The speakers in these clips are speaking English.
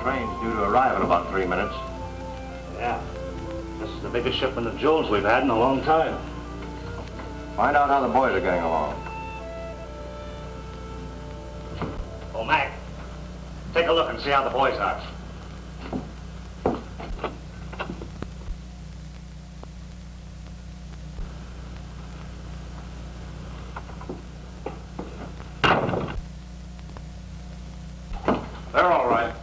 train's due to arrive in about 3 minutes. Yeah. This is the biggest shipment of jewels we've had in a long time. Find out how the boys are getting along. Oh, Mac, take a look and see how the boys are. They're all right.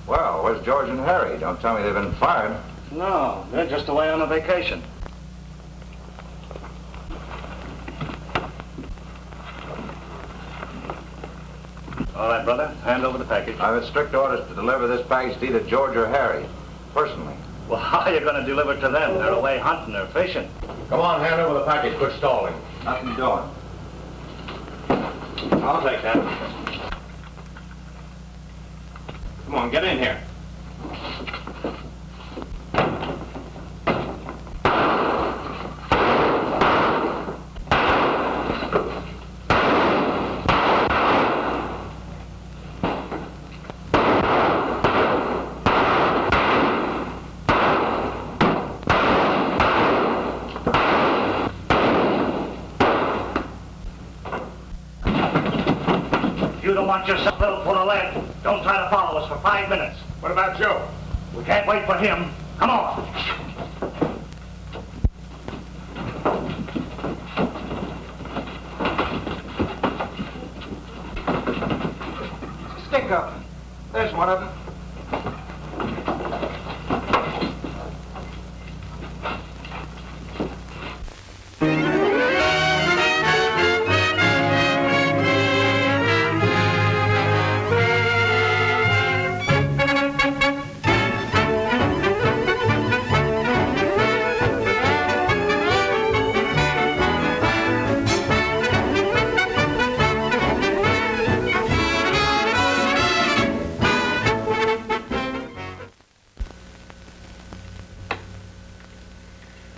Well, where's George and Harry? Don't tell me they've been fired. No, they're just away on a vacation. All right, brother, hand over the package. I've had strict orders to deliver this package to either George or Harry, personally. Well, how are you going to deliver it to them? They're away hunting or fishing. Come on, hand over the package. Quit stalling. Nothing doing. I'll take that. Come on, get in here. You don't want yourself little full of lead. Don't try to follow us for 5 minutes. What about Joe? We can't wait for him. Come on. Stick up. There's one of them.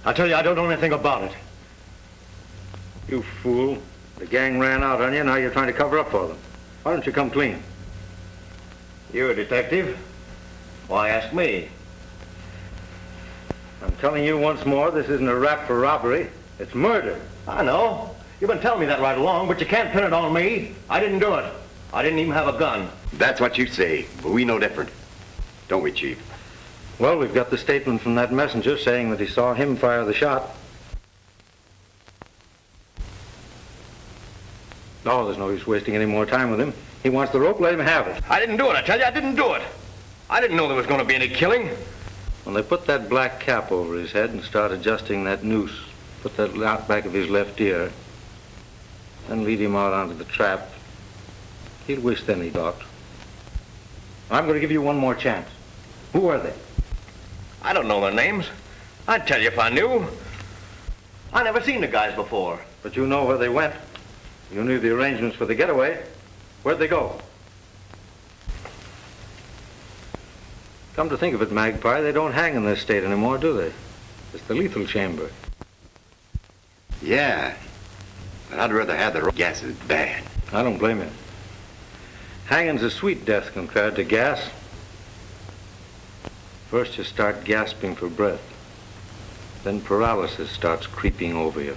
I tell you, I don't know anything about it. You fool. The gang ran out on you, now you're trying to cover up for them. Why don't you come clean? You a detective? Why ask me? I'm telling you once more, this isn't a rap for robbery. It's murder. I know. You've been telling me that right along, but you can't pin it on me. I didn't do it. I didn't even have a gun. That's what you say, but we know different. Don't we, Chief? Well, we've got the statement from that messenger saying that he saw him fire the shot. No, there's no use wasting any more time with him. He wants the rope, let him have it. I didn't do it, I tell you, I didn't do it. I didn't know there was going to be any killing. When they put that black cap over his head and start adjusting that noose, put that out back of his left ear, then lead him out onto the trap, he'll wish then he thought. I'm going to give you one more chance. Who are they? I don't know their names. I'd tell you if I knew. I never seen the guys before. But you know where they went. You knew the arrangements for the getaway. Where'd they go? Come to think of it, Magpie, they don't hang in this state anymore, do they? It's the lethal chamber. Yeah, but I'd rather have the gas is bad. I don't blame you. Hanging's a sweet death compared to gas. First you start gasping for breath. Then paralysis starts creeping over you.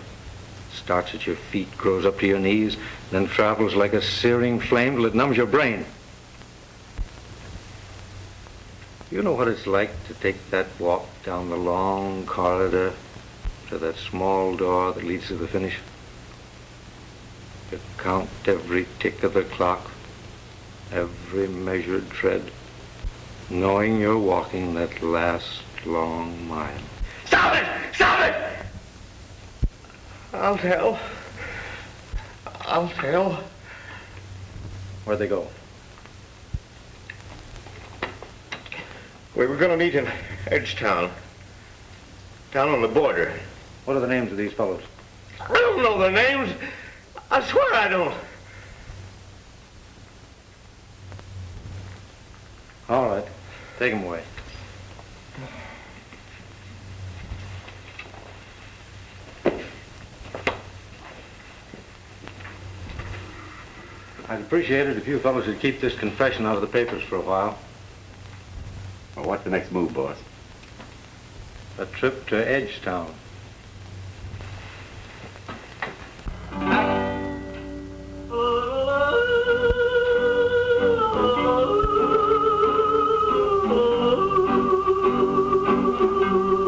Starts at your feet, grows up to your knees, then travels like a searing flame till it numbs your brain. You know what it's like to take that walk down the long corridor to that small door that leads to the finish? You count every tick of the clock, every measured tread, knowing you're walking that last long mile. Stop it! Stop it! I'll tell. I'll tell. Where'd they go? We were going to meet in Edgetown. Down on the border. What are the names of these fellows? I don't know their names. I swear I don't. All right. Take them away. I'd appreciate it if you fellows would keep this confession out of the papers for a while. Well, what's the next move, boss? A trip to Edgetown.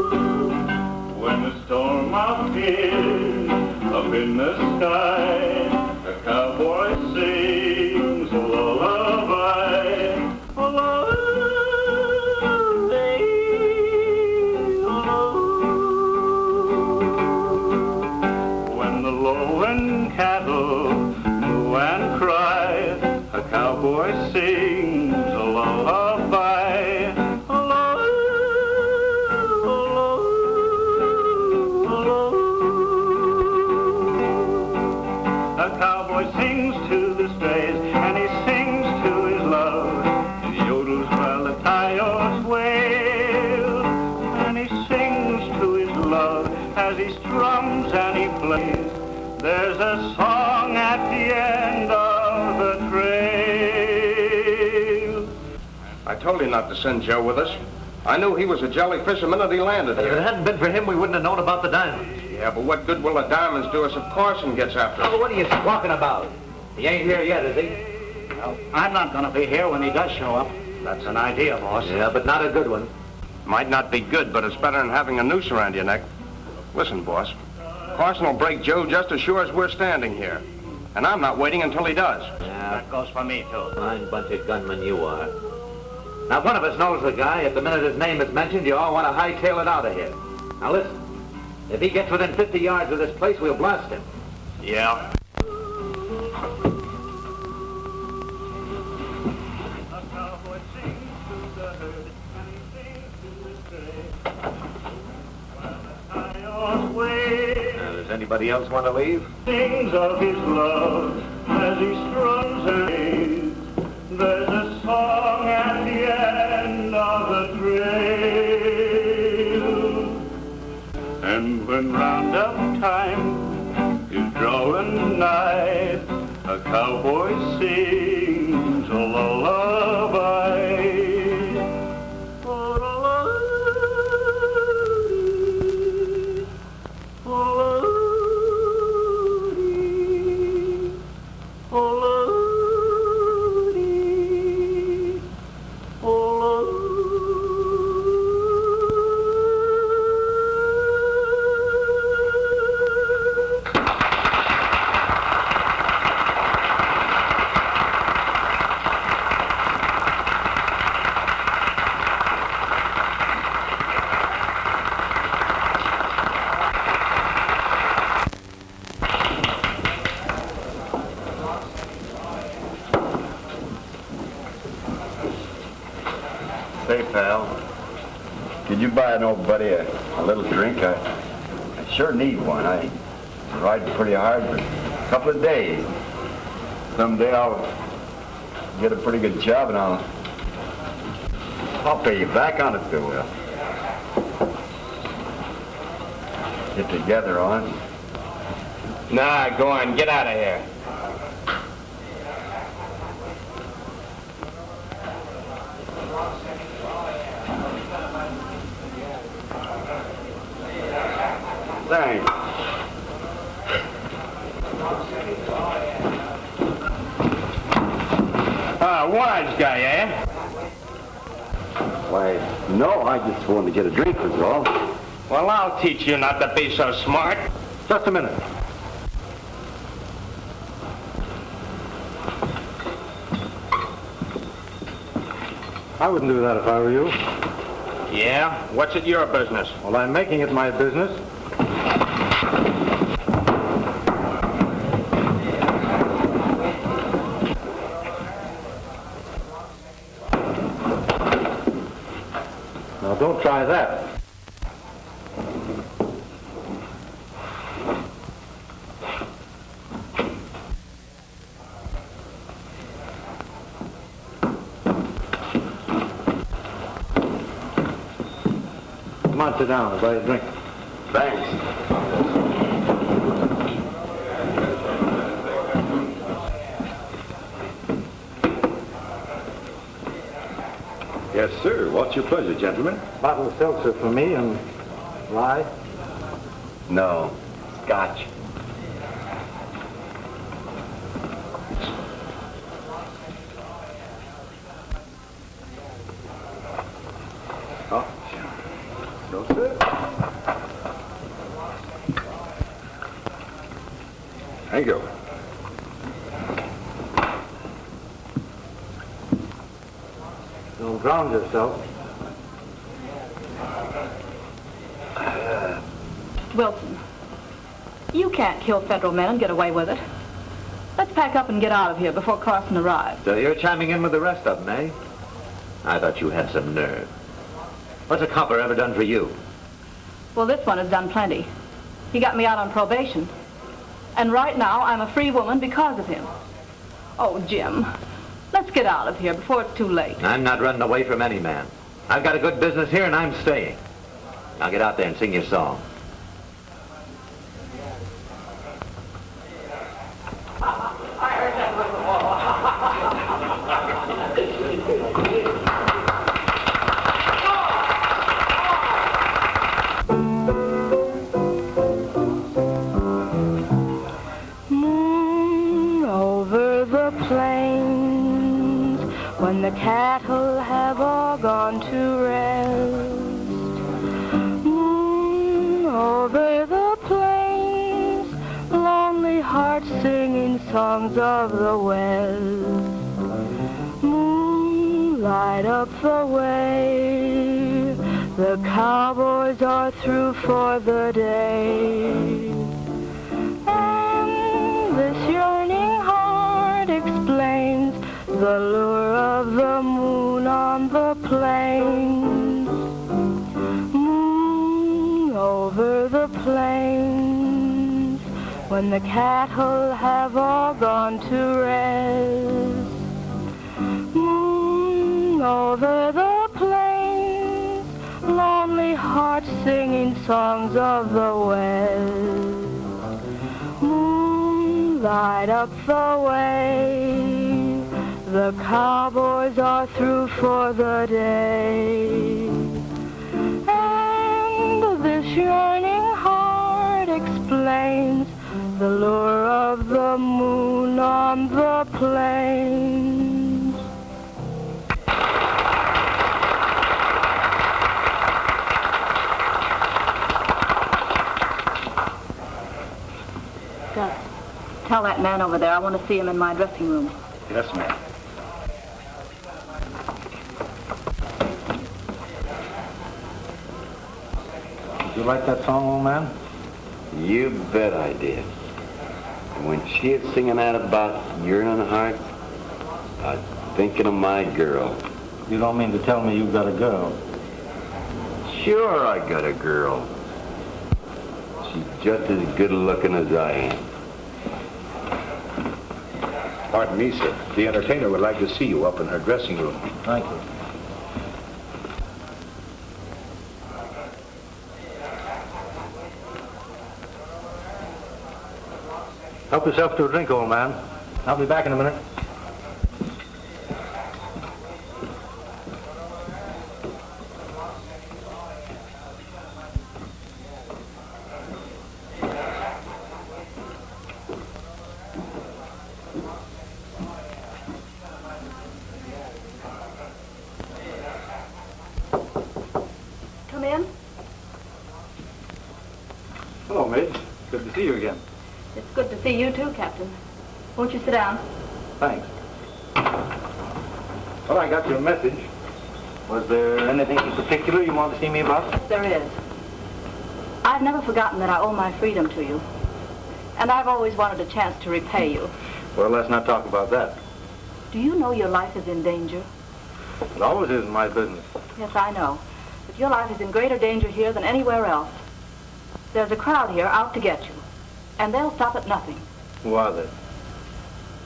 When the storm appears up in the sky, the cowboy sings a lullaby. A lullaby, when the lowland cattle moo and cry, a cowboy sings a lullaby. A cowboy sings to the strays, and he sings to his love. He yodels while the coyotes wail, and he sings to his love as he strums and he plays. There's a song at the end of the trail. I told you not to send Joe with us. I knew he was a jolly fisherman and he landed If it here. hadn't been for him, we wouldn't have known about the diamonds. Yeah, but what good will the diamonds do us if Carson gets after us? Oh, what are you talking about? He ain't here yet, is he? Well, I'm not going to be here when he does show up. That's an idea, boss. Yeah, but not a good one. Might not be good, but it's better than having a noose around your neck. Listen, boss. Carson will break Joe just as sure as we're standing here. And I'm not waiting until he does. Yeah, That goes for me, too. fine bunch of gunmen you are. Now, one of us knows the guy. At the minute his name is mentioned, you all want to hightail it out of here. Now, listen. If he gets within 50 yards of this place, we'll blast him. Yeah. A cowboy sings to the herd, and he sings to the stray. While the coyotes wail, Does anybody else want to leave? sings of his love as he strums and plays. There's a song at the end of the trail. And when roundup time is drawing nigh, a cowboy sings a lullaby. Say, pal, could you buy an old buddy a little drink? I sure need one. I've been riding pretty hard for a couple of days. Someday I'll get a pretty good job and I'll pay you back on it, Bill. Will. Get together on it. Nah, go on. Get out of here. Thanks. Wise guy, eh? Why, no, I just wanted to get a drink was all. Well, I'll teach you not to be so smart. Just a minute. I wouldn't do that if I were you. Yeah? What's it your business? Well, I'm making it my business. Now, don't try that. on, sit down. I'll buy you a drink. Thanks. Yes, sir. What's your pleasure, gentlemen? Bottle of seltzer for me and rye. No, Scotch. Oh, no, sir. Thank you. Don't drown yourself. Wilson, you can't kill federal men and get away with it. Let's pack up and get out of here before Carson arrives. So you're chiming in with the rest of them, eh? I thought you had some nerve. What's a copper ever done for you? Well, this one has done plenty. He got me out on probation. And right now, I'm a free woman because of him. Oh, Jim, let's get out of here before it's too late. I'm not running away from any man. I've got a good business here and I'm staying. Now get out there and sing your song. When the cattle have all gone to rest, moon over the plains, lonely hearts singing songs of the west. Moon, light up the way, the cowboys are through for the day. And this yearning heart explains the lure of the moon on the plains. Moon over the plains, when the cattle have all gone to rest. Moon over the plains, lonely hearts singing songs of the west. Moon, light up the way, the cowboys are through for the day. And this yearning heart explains the lure of the moon on the plains. Gus, tell that man over there I want to see him in my dressing room. Yes, ma'am. You like that song, old man? You bet I did. And when she is singing that about yearning heart, I was thinking of my girl. You don't mean to tell me you've got a girl? Sure, I got a girl. She's just as good looking as I am. Pardon me, sir. The entertainer would like to see you up in her dressing room. Thank you. Help yourself to a drink, old man. I'll be back in a minute. Come in. Hello, Midge. Good to see you again. It's good to see you too, Captain. Won't you sit down? Thanks. Well, I got your message. Was there anything in particular you want to see me about? Yes, there is. I've never forgotten that I owe my freedom to you. And I've always wanted a chance to repay you. Well, let's not talk about that. Do you know your life is in danger? It always is in my business. Yes, I know. But your life is in greater danger here than anywhere else. There's a crowd here out to get you. And they'll stop at nothing. Who are they?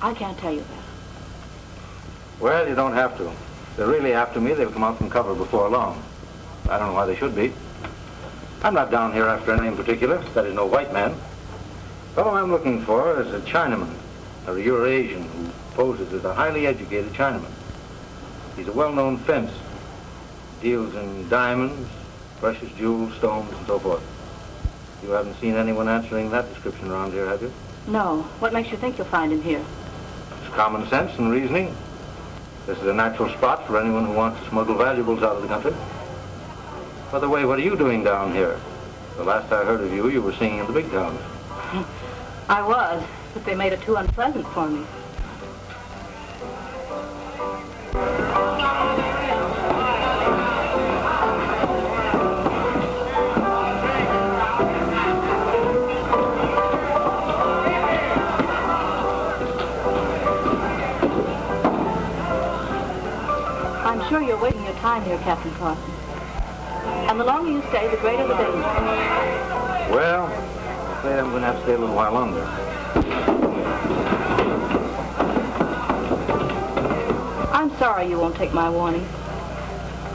I can't tell you that. Well, you don't have to. If they're really after me, they'll come out from cover before long. I don't know why they should be. I'm not down here after any in particular. That is no white man. The fellow I'm looking for is a Chinaman, or a Eurasian, who poses as a highly educated Chinaman. He's a well-known fence. Deals in diamonds, precious jewels, stones, and so forth. You haven't seen anyone answering that description around here, have you? No. What makes you think you'll find him here? It's common sense and reasoning. This is a natural spot for anyone who wants to smuggle valuables out of the country. By the way, what are you doing down here? The last I heard of you, you were singing in the big towns. I was, but they made it too unpleasant for me. I'm sure you're waiting your time here, Captain Carson. And the longer you stay, the greater the danger. Well, I'm afraid I'm going to have to stay a little while longer. I'm sorry you won't take my warning.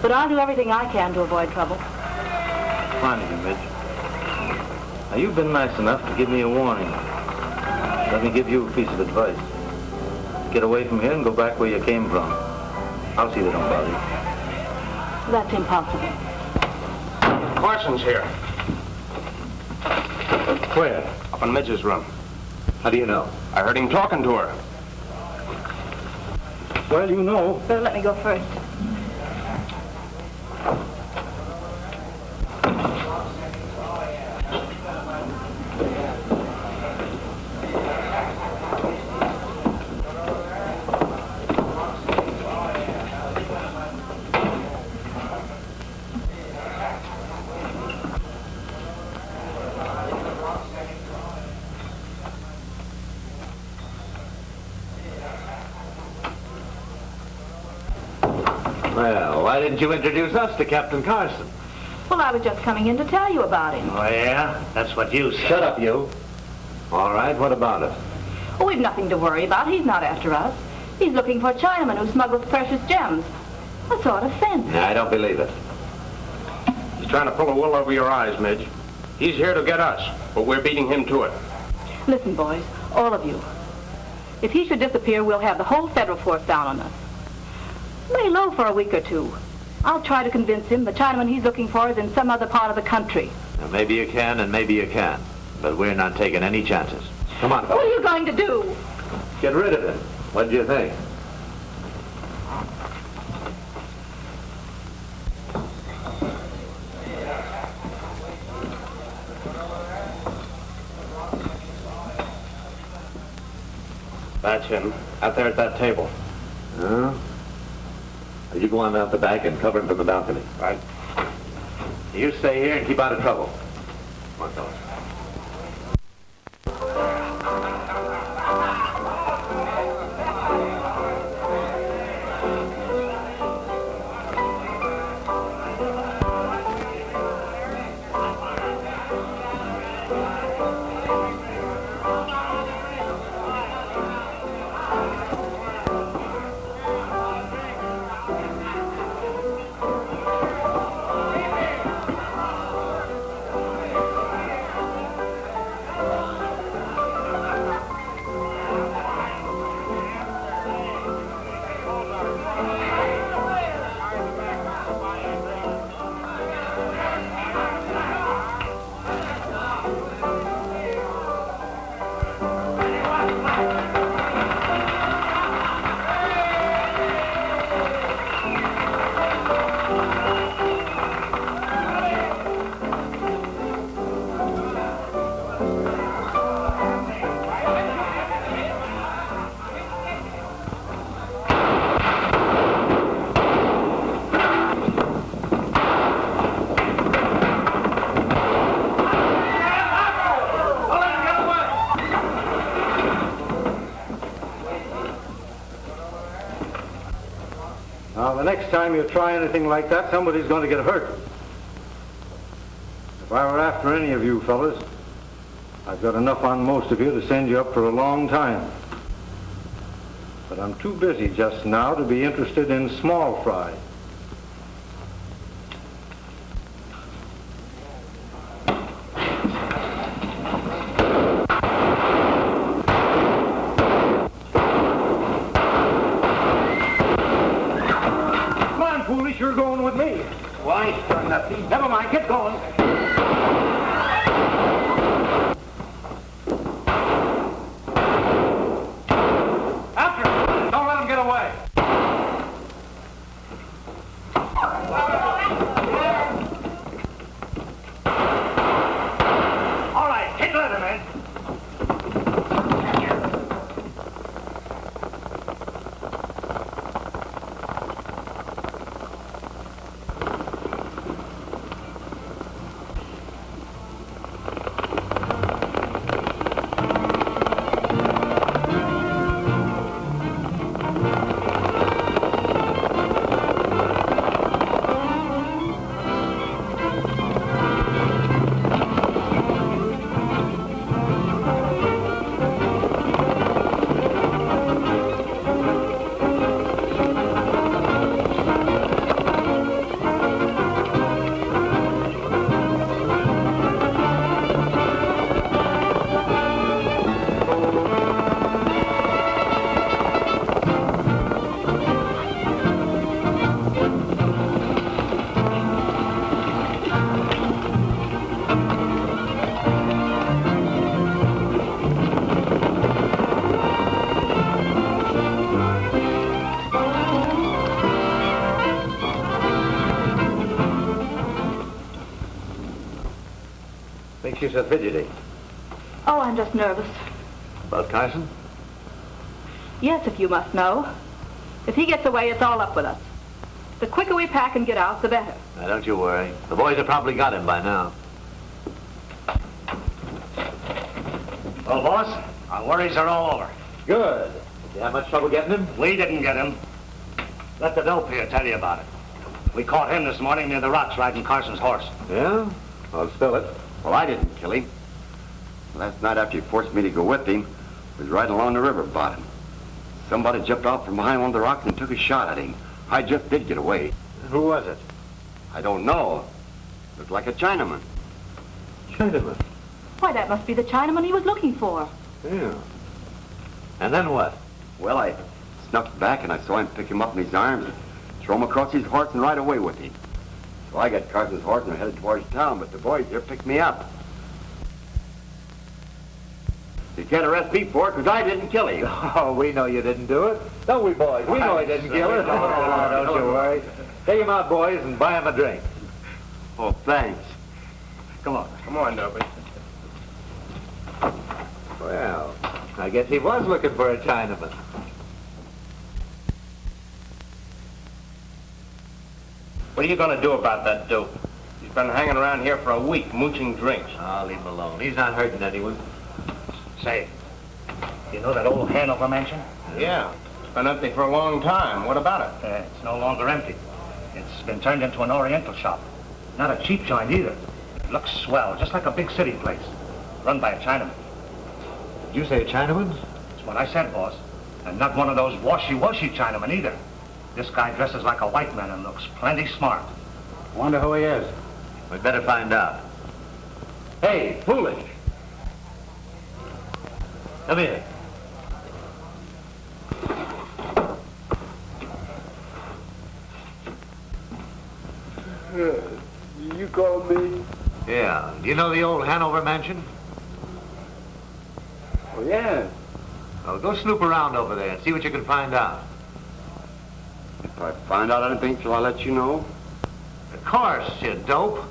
But I'll do everything I can to avoid trouble. Fine of you, Midge. Now, you've been nice enough to give me a warning. Let me give you a piece of advice. Get away from here and go back where you came from. I'll see they don't bother you. That's impossible. Carson's here. Where? Up in Midge's room. How do you know? I heard him talking to her. Well, you know. Better let me go first. Well, why didn't you introduce us to Captain Carson? Well, I was just coming in to tell you about him. Oh, yeah? That's what you said. Shut up, you. All right, what about it? Oh, we've nothing to worry about. He's not after us. He's looking for a Chinaman who smuggles precious gems. A sort of fence. I don't believe it. He's trying to pull the wool over your eyes, Midge. He's here to get us, but we're beating him to it. Listen, boys, all of you. If he should disappear, we'll have the whole federal force down on us. Lay low for a week or two. I'll try to convince him the Chinaman he's looking for is in some other part of the country. Now, maybe you can and maybe you can't. But we're not taking any chances. Come on, What are you going to do? get rid of him. What do you think? That's him, out there at that table. Huh? You go on out the back and cover him from the balcony. Right. You stay here and keep out of trouble. Come on, fellas. Now, the next time you try anything like that, somebody's going to get hurt. If I were after any of you fellas, I've got enough on most of you to send you up for a long time. But I'm too busy just now to be interested in small fry. Lefty. Never mind, get going. After him. Don't let him get away. All right, take leather, man. Think she's so fidgety? Oh, I'm just nervous. About Carson? Yes, if you must know. If he gets away, it's all up with us. The quicker we pack and get out, the better. Now, don't you worry. The boys have probably got him by now. Well, boss, our worries are all over. Good. Did you have much trouble getting him? We didn't get him. Let the dope here tell you about it. We caught him this morning near the rocks riding Carson's horse. Yeah? I'll spill it. Well, I didn't kill him. Last night after he forced me to go with him, I was riding along the river bottom. Somebody jumped out from behind one of the rocks and took a shot at him. I just did get away. Who was it? I don't know. Looked like a Chinaman. Chinaman. Why, that must be the Chinaman he was looking for. Yeah. And then what? Well, I snuck back and I saw him pick him up in his arms and throw him across his horse and ride away with him. So I got Carson's horse and I headed towards town, but the boys there picked me up. You can't arrest me for it because I didn't kill him. Oh, we know you didn't do it. Don't we, boys? We know he didn't kill her. Don't you worry. Take him out, boys, and buy him a drink. Oh, thanks. Come on. Come on, Dopey. Well, I guess he was looking for a Chinaman. What are you going to do about that dope? He's been hanging around here for a week, mooching drinks. I'll leave him alone. He's not hurting anyone. Say, you know that old Hanover mansion? Yeah, it's been empty for a long time. What about it? It's no longer empty. It's been turned into an Oriental shop. Not a cheap joint either. It looks swell, just like a big city place. Run by a Chinaman. Did you say a Chinaman? That's what I said, boss. And not one of those washy-washy Chinamen either. This guy dresses like a white man and looks plenty smart. Wonder who he is. We'd better find out. Hey, foolish. Come here. You called me? Yeah. Do you know the old Hanover mansion? Oh, yeah. Well, go snoop around over there and see what you can find out. If I find out anything, shall I let you know? Of course, you dope.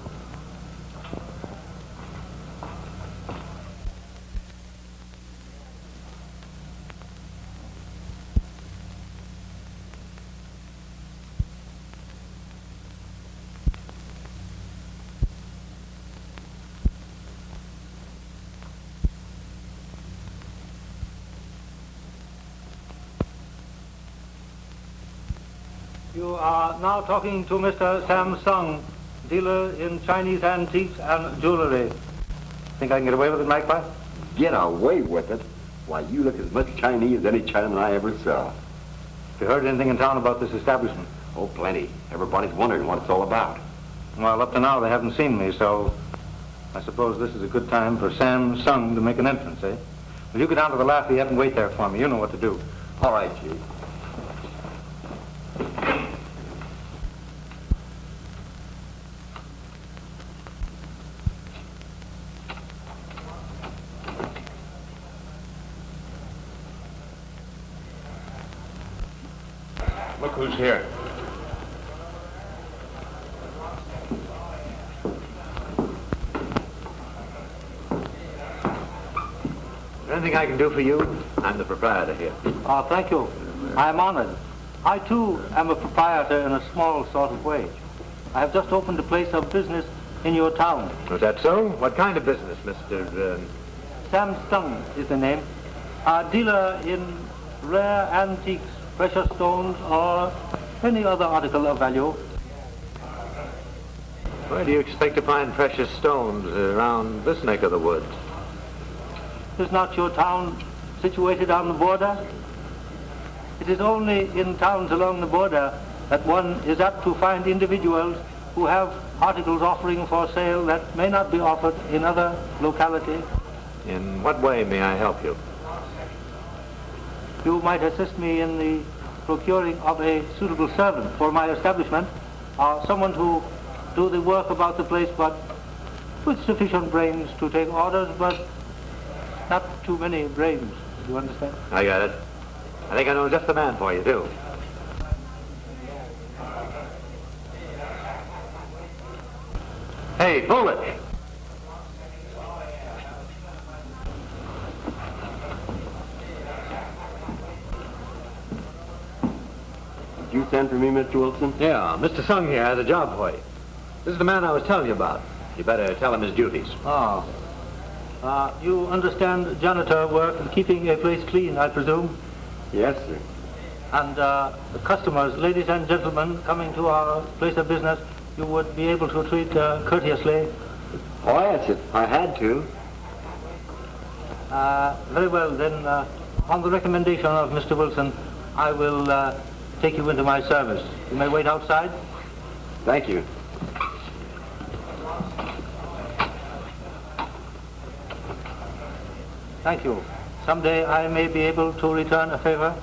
You are now talking to Mr. Sam Sung, dealer in Chinese antiques and jewelry. Think I can get away with it, Magpie? Get away with it? Why, you look as much Chinese as any Chinaman I ever saw. Have you heard anything in town about this establishment? Oh, plenty. Everybody's wondering what it's all about. Well, up to now they haven't seen me, so I suppose this is a good time for Sam Sung to make an entrance, eh? Will you go down to the Lafayette and wait there for me? You know what to do. All right, Chief. Look who's here. Is there anything I can do for you? I'm the proprietor here. Oh, thank you. I am honored. I, too, am a proprietor in a small sort of way. I have just opened a place of business in your town. Is that so? What kind of business, Mr. Sam Stung is the name. A dealer in rare antiques, precious stones, or any other article of value. Where do you expect to find precious stones around this neck of the woods? Is not your town situated on the border? It is only in towns along the border that one is apt to find individuals who have articles offering for sale that may not be offered in other localities. In what way may I help you? You might assist me in the procuring of a suitable servant for my establishment, or someone to do the work about the place, but with sufficient brains to take orders, but not too many brains. Do you understand? I got it. I think I know just the man for you, too. Hey, Foolish! Did you send for me, Mr. Wilson? Yeah, Mr. Sung here has a job for you. This is the man I was telling you about. You better tell him his duties. Ah. You understand janitor work and keeping a place clean, I presume? Yes, sir. And the customers, ladies and gentlemen, coming to our place of business, you would be able to treat courteously. Oh, yes, I had to. Very well, then, on the recommendation of Mr. Wilson, I will take you into my service. You may wait outside. Thank you. Thank you. Someday I may be able to return a favor.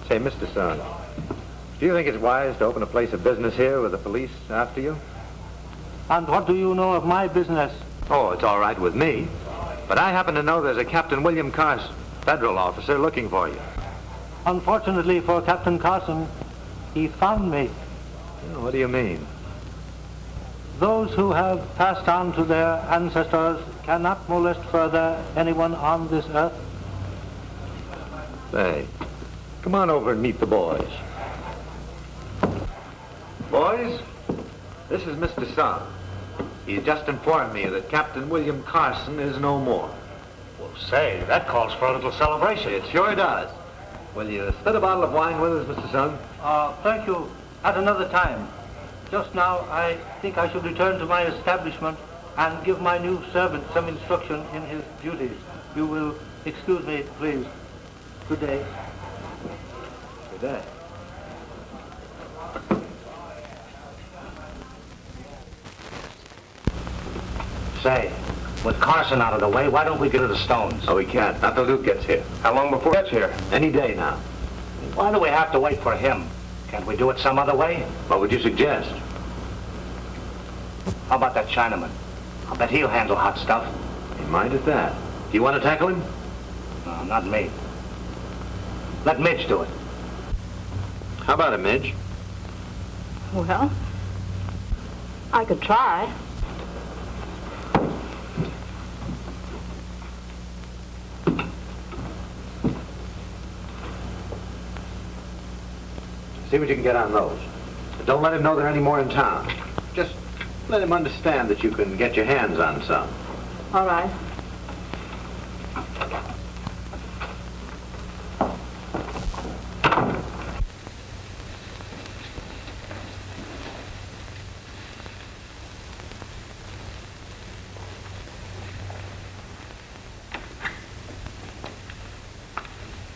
Say, Mr. Sung, do you think it's wise to open a place of business here with the police after you? And what do you know of my business? Oh, it's all right with me. But I happen to know there's a Captain William Carson, federal officer, looking for you. Unfortunately for Captain Carson, he found me. What do you mean? Those who have passed on to their ancestors cannot molest further anyone on this earth. Say, come on over and meet the boys. Boys, this is Mr. Sung. He's just informed me that Captain William Carson is no more. Well, say, that calls for a little celebration. It sure does. Will you spit a bottle of wine with us, Mr. Sung? Thank you. At another time. Just now, I think I should return to my establishment and give my new servant some instruction in his duties. You will excuse me, please. Good day. Good day. Say, with Carson out of the way, why don't we get to the Stones? Oh, we can't. Not till Luke gets here. How long before that's here? Any day now. Why do we have to wait for him? Can't we do it some other way? What would you suggest? How about that Chinaman? I'll bet he'll handle hot stuff. You mind at that. Do you want to tackle him? No, not me. Let Midge do it. How about it, Midge? Well, I could try. See what you can get on those. But don't let him know there are any more in town. Just let him understand that you can get your hands on some. All right.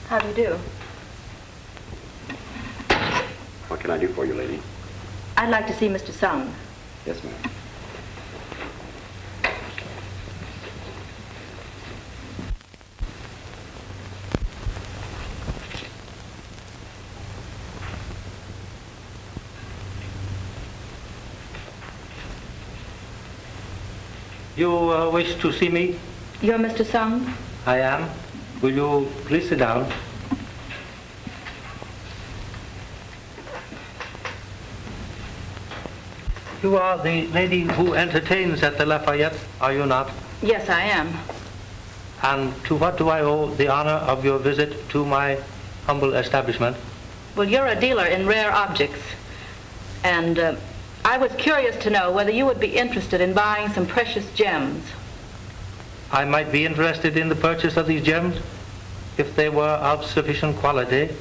How do you do? What can I do for you, lady? I'd like to see Mr. Sung. Yes, ma'am. You wish to see me? You're Mr. Sung? I am. Will you please sit down? You are the lady who entertains at the Lafayette, are you not? Yes, I am. And to what do I owe the honor of your visit to my humble establishment? Well, you're a dealer in rare objects. And I was curious to know whether you would be interested in buying some precious gems. I might be interested in the purchase of these gems if they were of sufficient quality.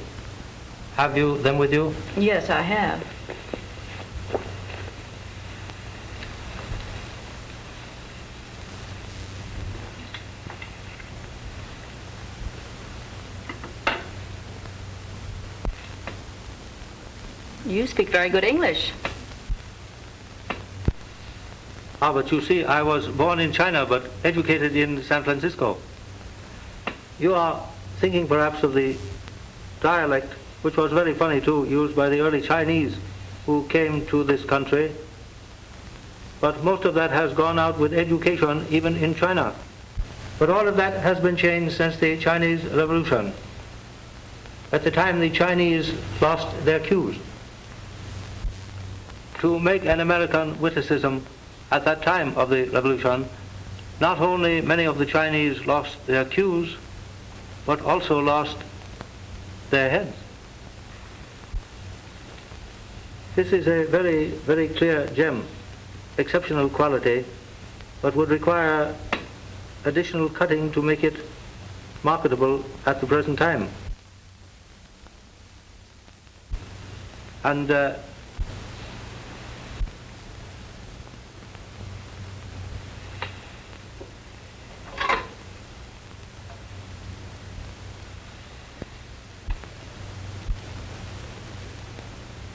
Have you them with you? Yes, I have. You speak very good English. Ah, but you see, I was born in China but educated in San Francisco. You are thinking perhaps of the dialect, which was very funny too, used by the early Chinese who came to this country. But most of that has gone out with education even in China. But all of that has been changed since the Chinese Revolution. At the time the Chinese lost their cues. To make an American witticism, at that time of the revolution, not only many of the Chinese lost their cues, but also lost their heads. This is a very, very clear gem, exceptional quality, but would require additional cutting to make it marketable at the present time. And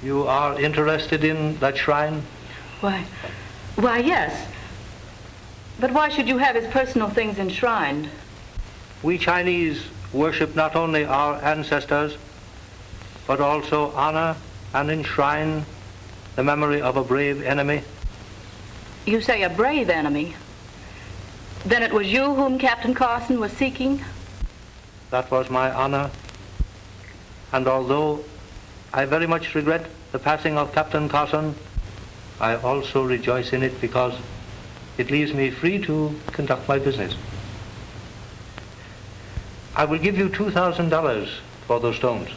you are interested in that shrine? Why, yes. But why should you have his personal things enshrined? We Chinese worship not only our ancestors, but also honor and enshrine the memory of a brave enemy. You say a brave enemy? Then it was you whom Captain Carson was seeking? That was my honor. And although I very much regret the passing of Captain Carson, I also rejoice in it because it leaves me free to conduct my business. I will give you $2,000 for those stones.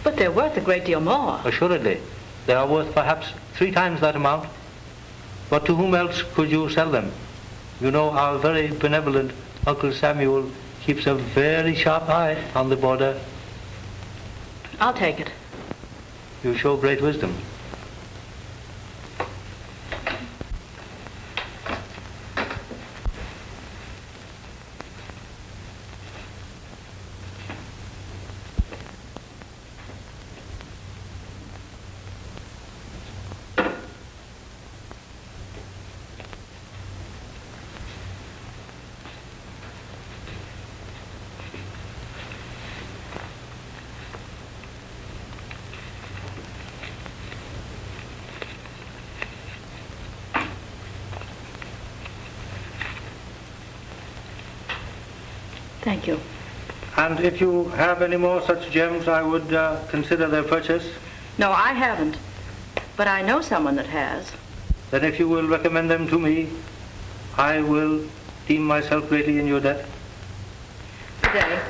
But they're worth a great deal more. Assuredly. They are worth perhaps 3 times that amount. But to whom else could you sell them? You know, our very benevolent Uncle Samuel keeps a very sharp eye on the border. I'll take it. You show great wisdom. Thank you. And if you have any more such gems, I would consider their purchase. No, I haven't. But I know someone that has. Then if you will recommend them to me, I will deem myself greatly in your debt. Good day.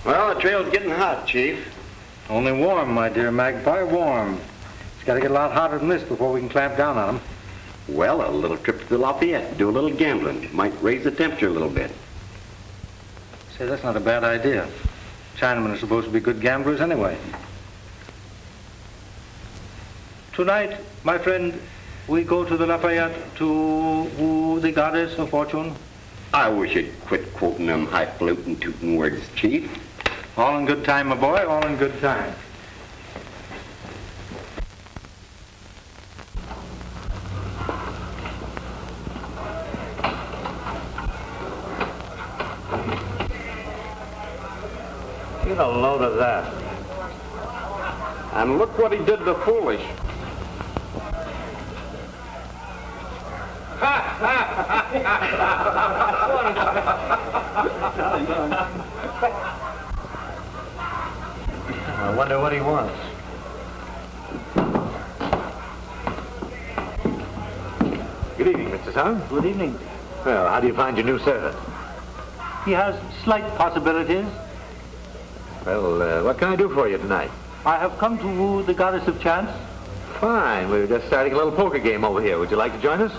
Well, the trail's getting hot, Chief. Only warm, my dear Magpie, warm. It's got to get a lot hotter than this before we can clamp down on them. Well, a little trip to the Lafayette, do a little gambling. Might raise the temperature a little bit. Say, that's not a bad idea. Chinamen are supposed to be good gamblers anyway. Tonight, my friend, we go to the Lafayette to woo the goddess of fortune. I wish you'd quit quoting them highfalutin tootin' words, Chief. All in good time, my boy, all in good time. Get a load of that. And look what he did to Foolish. I wonder what he wants. Good evening, Mr. Sung. Good evening. Well, how do you find your new servant? He has slight possibilities. Well, what can I do for you tonight? I have come to woo the goddess of chance. Fine. We were just starting a little poker game over here. Would you like to join us?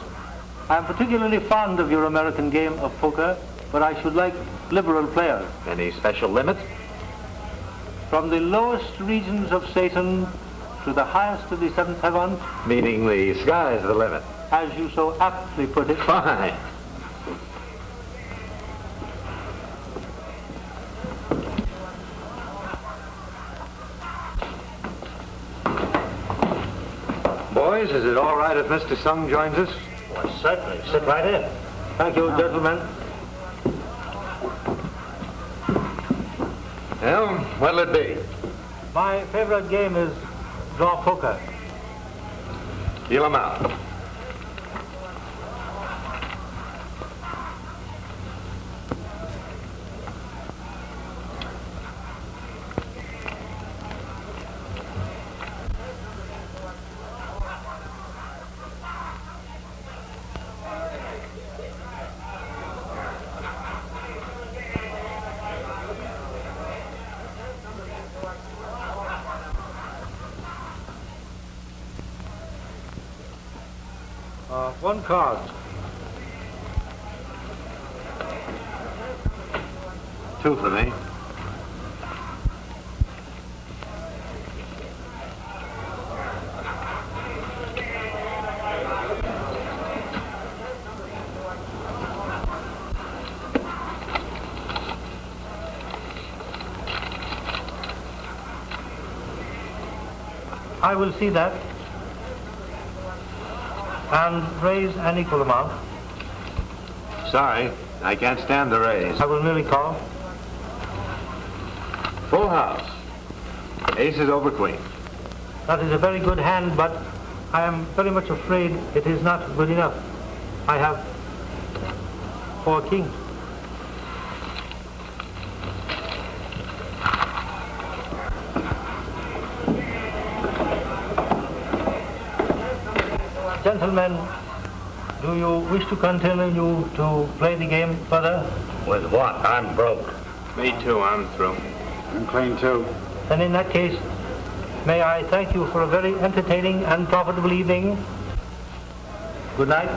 I am particularly fond of your American game of poker, but I should like liberal players. Any special limit? From the lowest regions of Satan to the highest of the seventh heavens, Meaning the sky's the limit. as you so aptly put it. Fine. Boys, is it all right if Mr. Sung joins us? Well, certainly. Sit right in. Thank you, gentlemen. Well, what'll it be? My favorite game is draw poker. Deal 'em out. One card. Two for me. I will see that and raise an equal amount. Sorry, I can't stand the raise. I will merely call. Full house. Aces over queen. That is a very good hand, but I am very much afraid it is not good enough. I have 4 kings. Gentlemen, do you wish to continue to play the game further? With what? I'm broke. Me too, I'm through. I'm clean too. Then in that case, may I thank you for a very entertaining and profitable evening. Good night.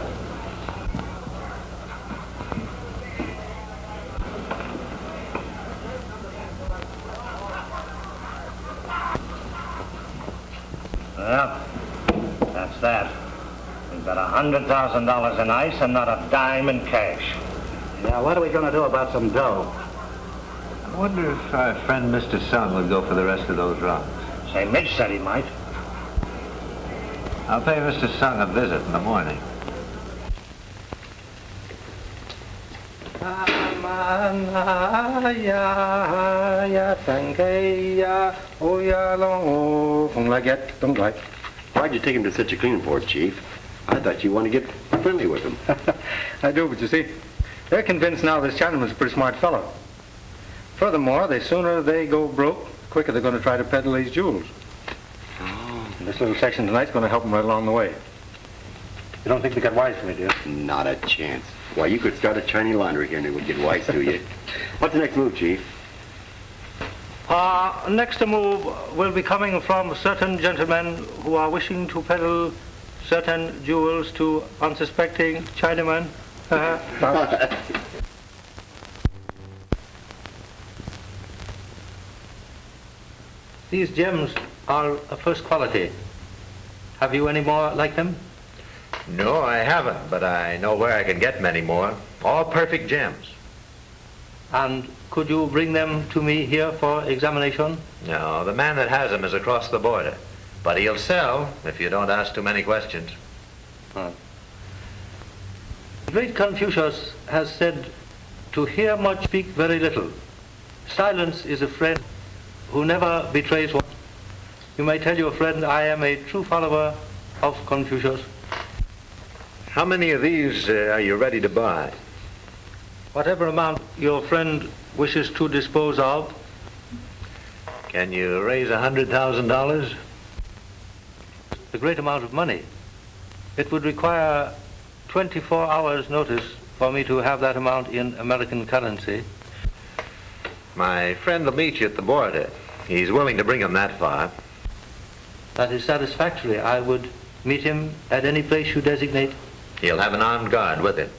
Well, that's that. We've got $100,000 in ice and not a dime in cash. Yeah, what are we going to do about some dough? I wonder if our friend Mr. Sung would go for the rest of those rounds. Say, Mitch said he might. I'll pay Mr. Sung a visit in the morning. Why'd you take him to such a clean for, Chief? I thought you wanted to get friendly with him. I do, but you see, they're convinced now this Chinaman's a pretty smart fellow. Furthermore, the sooner they go broke, the quicker they're going to try to peddle these jewels. And this little section tonight's going to help them right along the way. You don't think they got wise to me, do you? Not a chance. Why, you could start a Chinese laundry here and it would get wise to you. What's the next move, Chief? Next move will be coming from certain gentlemen who are wishing to peddle certain jewels to unsuspecting Chinamen. These gems are of first quality. Have you any more like them? No, I haven't, but I know where I can get many more. All perfect gems. And could you bring them to me here for examination? No, the man that has them is across the border. But he'll sell if you don't ask too many questions. The great Confucius has said, to hear much, speak very little. Silence is a friend who never betrays one. You may tell your friend I am a true follower of Confucius. How many of these are you ready to buy? Whatever amount your friend wishes to dispose of. Can you raise $100,000? A great amount of money. It would require 24 hours notice for me to have that amount in American currency. My friend will meet you at the border. He's willing to bring him that far. That is satisfactory. I would meet him at any place you designate. He'll have an armed guard with him.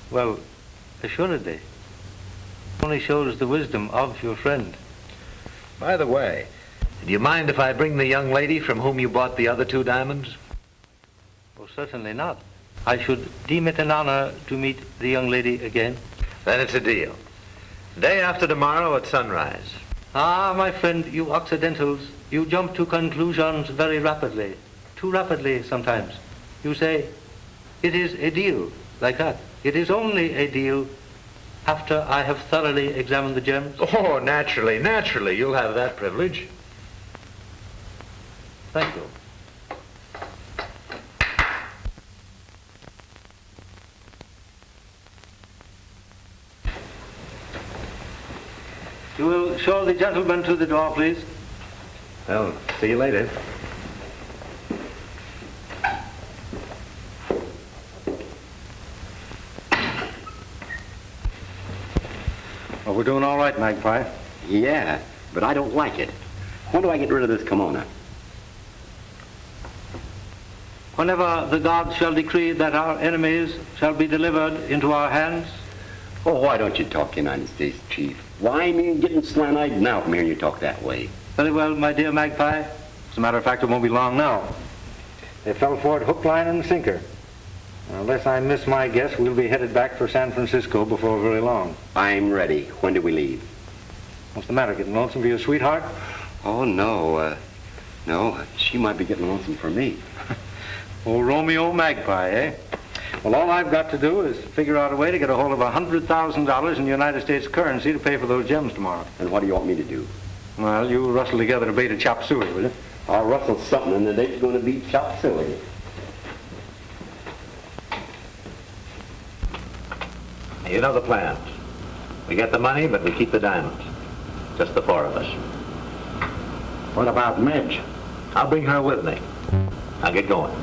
Well, assuredly. Only shows the wisdom of your friend. By the way, do you mind if I bring the young lady from whom you bought the other 2 diamonds? Oh, certainly not. I should deem it an honor to meet the young lady again. Then it's a deal. Day after tomorrow at sunrise. Ah, my friend, you Occidentals, you jump to conclusions very rapidly. Too rapidly sometimes. You say, it is a deal, like that. It is only a deal after I have thoroughly examined the gems. Oh, naturally. You'll have that privilege. Thank you. You will show the gentleman to the door, please. Well, see you later. Well, we're doing all right, Magpie. Yeah, but I don't like it. When do I get rid of this kimono? Whenever the gods shall decree that our enemies shall be delivered into our hands. Oh, why don't you talk United States, Chief? Why, I mean, getting slant-eyed now from hearing you talk that way. Very well, my dear Magpie. As a matter of fact, it won't be long now. They fell for it hook, line, and sinker. Unless I miss my guess, we'll be headed back for San Francisco before very long. I'm ready. When do we leave? What's the matter, getting lonesome for your sweetheart? Oh, no. No, she might be getting lonesome for me. Old Romeo Magpie, eh? Well, all I've got to do is figure out a way to get a hold of $100,000 in United States currency to pay for those gems tomorrow. And what do you want me to do? Well, you rustle together a bait of chop suey, will you? I'll rustle something and the date's going to be chop suey. You know the plans. We get the money, but we keep the diamonds. Just the 4 of us. What about Midge? I'll bring her with me. I'll get going.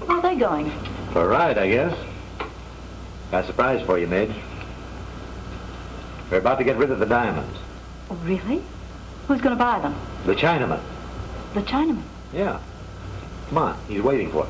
Where are they going? For a ride, I guess. Got a surprise for you, Midge. We're about to get rid of the diamonds. Oh, really? Who's going to buy them? The Chinaman. The Chinaman? Yeah. Come on, he's waiting for us.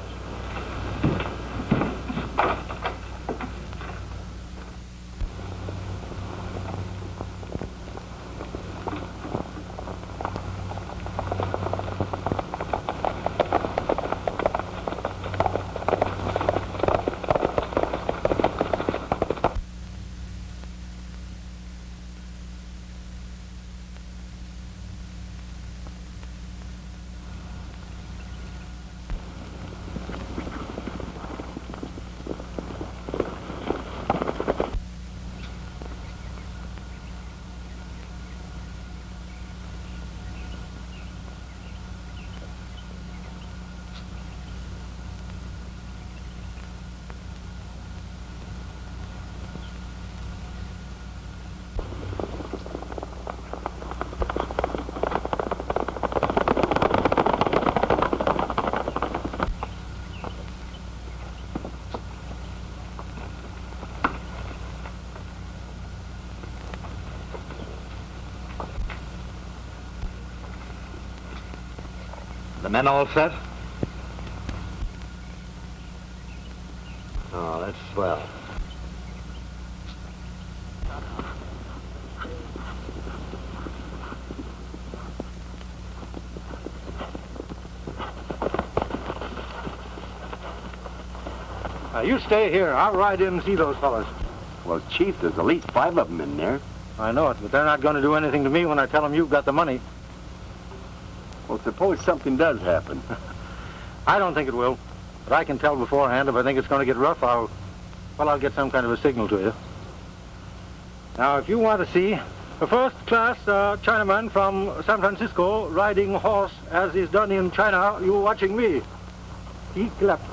The men all set? Oh, that's swell. You stay here. I'll ride in and see those fellas. Well, Chief, there's at least 5 of them in there. I know it, but they're not going to do anything to me when I tell them you've got the money. Well, suppose something does happen. I don't think it will. But I can tell beforehand if I think it's going to get rough, I'll get some kind of a signal to you. Now, if you want to see a first-class Chinaman from San Francisco riding a horse as is done in China, you're watching me. Keep left.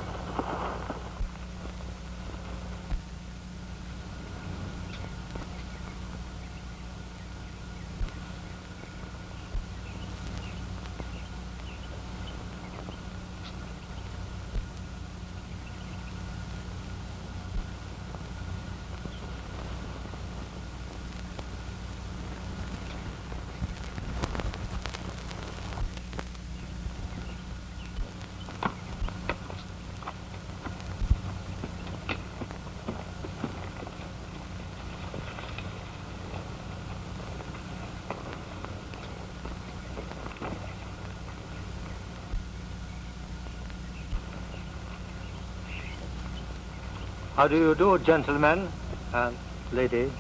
How do you do, gentlemen and lady?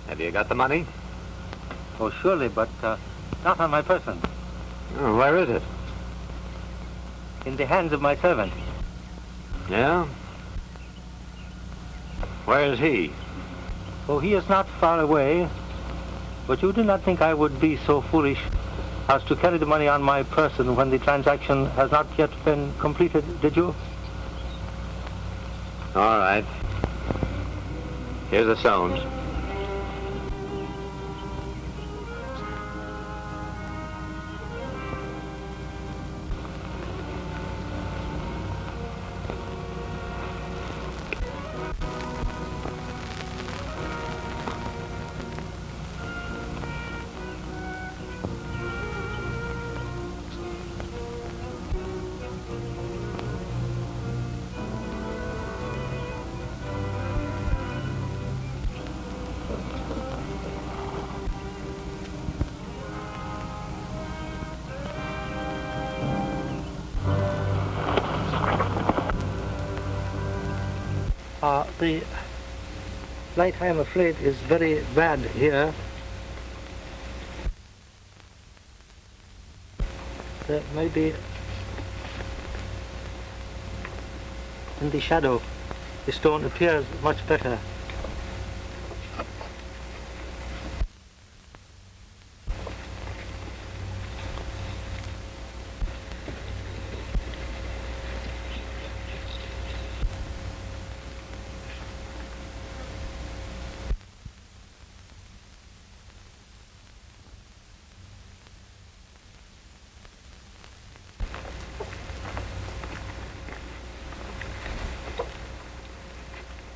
Have you got the money? Oh, surely, but not on my person. Oh, where is it? In the hands of my servant. Yeah? Where is he? Oh, he is not far away, but you do not think I would be so foolish as to carry the money on my person when the transaction has not yet been completed, did you? All right. Here's the Soames. The light, I am afraid, is very bad here. There may be in the shadow, the stone appears much better.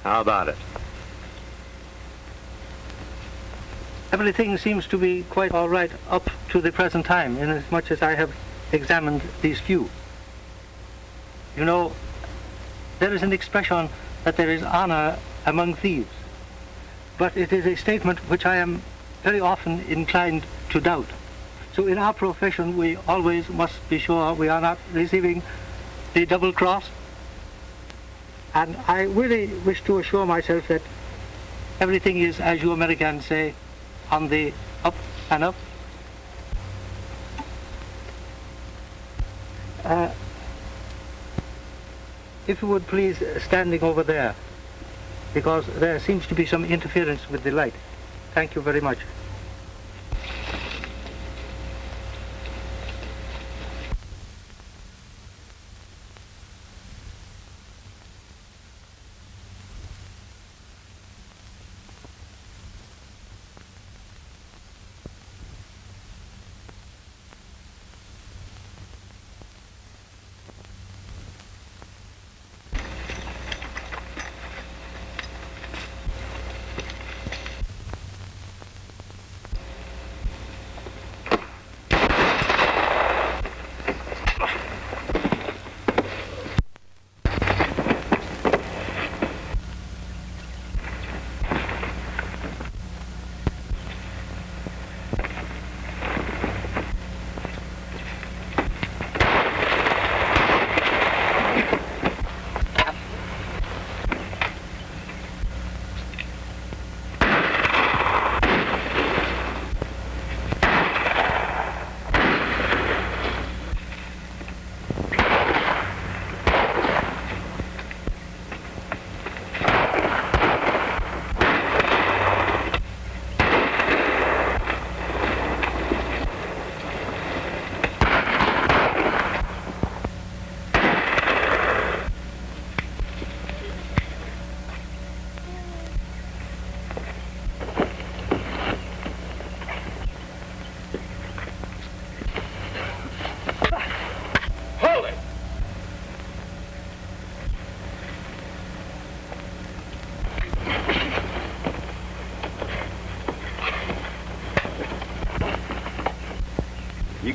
How about it? Everything seems to be quite all right up to the present time, inasmuch as I have examined these few. You know, there is an expression that there is honor among thieves, but it is a statement which I am very often inclined to doubt. So in our profession, we always must be sure we are not receiving the double cross. And I really wish to assure myself that everything is, as you Americans say, on the up and up. If you would please, standing over there, because there seems to be some interference with the light. Thank you very much.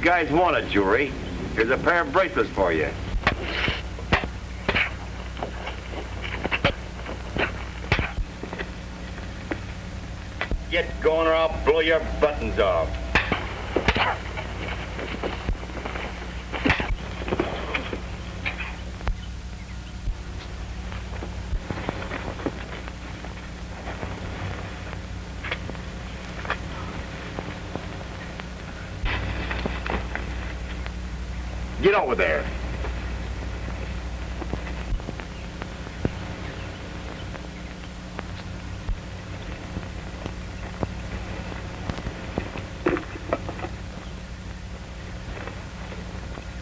guys want a jewelry, here's a pair of bracelets for you. Get going or I'll blow your buttons off. Get over there.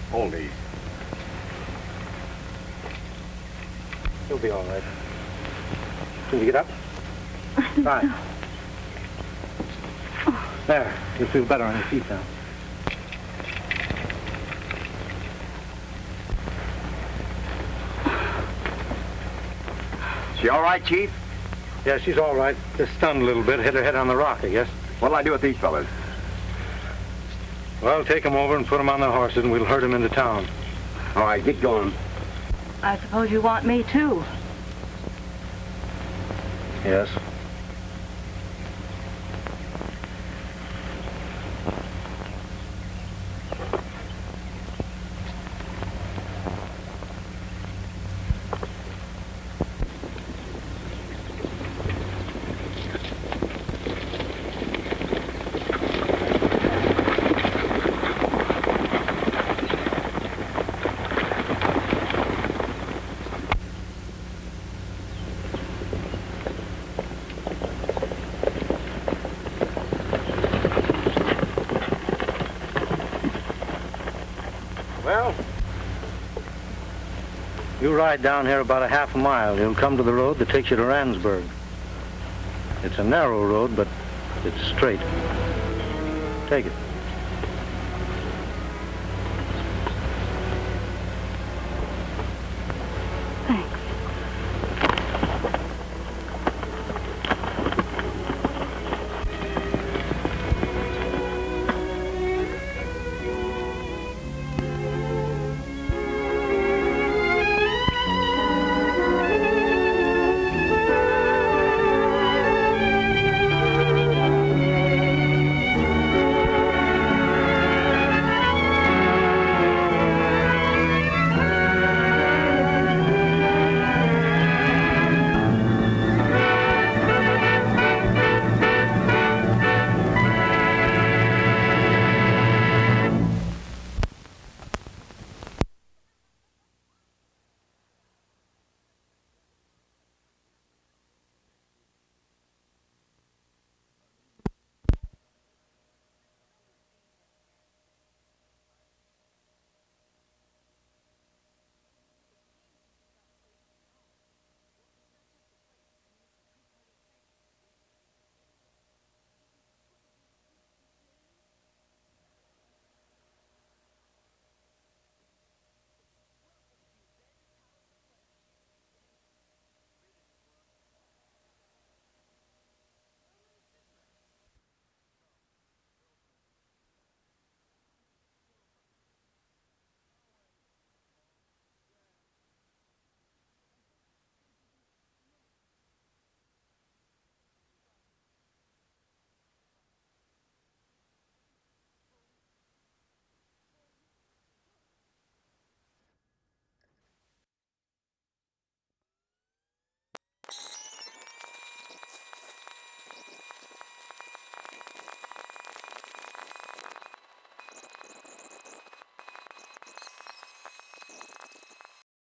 Hold these. You'll be all right. Can you get up? Fine. There, you'll feel better on your feet now. She all right, Chief? Yeah, she's all right. Just stunned a little bit. Hit her head on the rock, I guess. What'll I do with these fellas? Well, take them over and put them on their horses, and we'll herd them into town. All right, get going. I suppose you want me, too. Yes. Well, you ride down here about a half a mile. You'll come to the road that takes you to Randsburg. It's a narrow road, but it's straight. Take it.